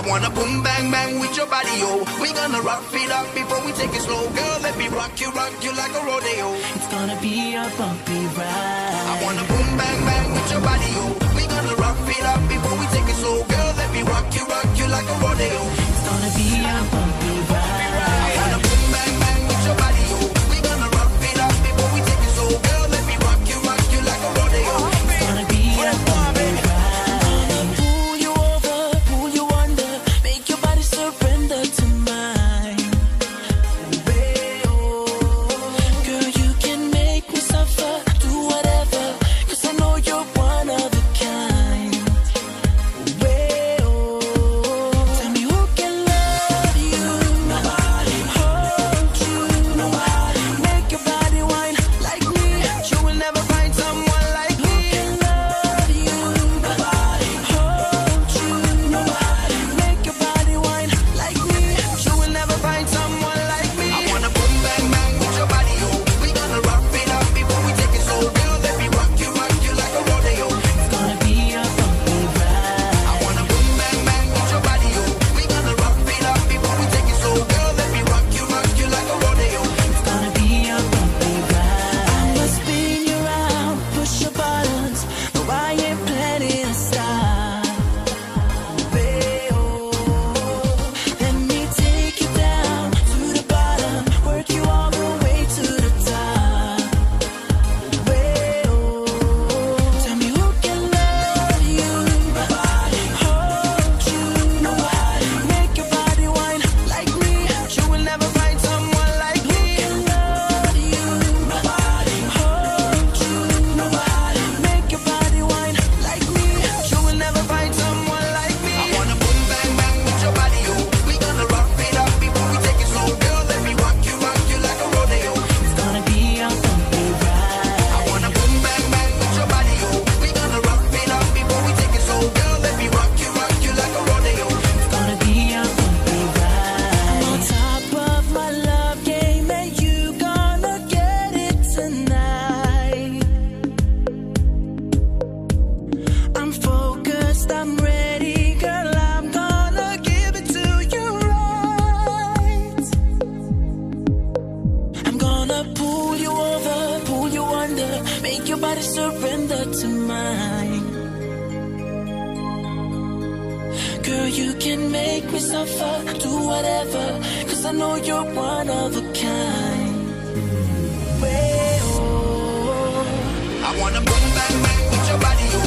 wanna boom bang bang with your body, yo. We gonna rock it up before we take it slow. Girl, let me rock you like a rodeo. It's gonna be a bumpy ride. I wanna boom bang bang with your body, yo. We gonna rock it up before we take it slow. Girl, let me rock you like a rodeo. It's gonna be a bumpy ride. I wanna boom bang bang with your body, yo. We gonna rock it up before we take it slow. Girl, let me rock you like a rodeo. It's gonna be a bumpy ride. Pull you over, pull you under, make your body surrender to mine. Girl, you can make me suffer, do whatever, 'cause I know you're one of a kind. Tell me who can love you, nobody, hold you, nobody, make your body whine like me. You will never find someone like me. Who can love you, nobody, hold you, nobody, make your body whine like me. You will never find someone like me. I wanna boom bang bang with your body, yo. We gonna rock it up before we take it slow. Girl, let me rock you like a rodeo. It's gonna be a bumpy ride. I wanna boom bang bang with your body, yo. We gonna rock it up before we take it slow. Girl, let me rock you like a rodeo. It's gonna be a bumpy ride. I must spin you around, push your buttons. No, I ain't planning to stop. Let me take you down to the bottom, work you all the way to the top. Tell me who can love you, nobody, hold you, nobody, make your body whine like me. You will never find someone like me. Who can love you, nobody, hold you, nobody, make your body whine like me. You will never find someone like me. I wanna boom bang bang with your body, yo. We gonna rock it up before we take it slow. Girl, let me rock you like a rodeo. It's gonna be a bumpy ride. I wanna boom bang bang with your body, yo. We gonna rock it up before we take it slow. Girl, let me rock you like a rodeo. It's gonna be a bumpy ride. I'm on top of my love game, and you gonna get it tonight. I'm focused, I'm ready, girl. I'm gonna give it to you right. I'm gonna pull you over, pull you under, make your body surrender to mine. Girl, you can make me suffer, do whatever, 'cause I know you're one of a kind. I wanna boom bang bang with your body, yo.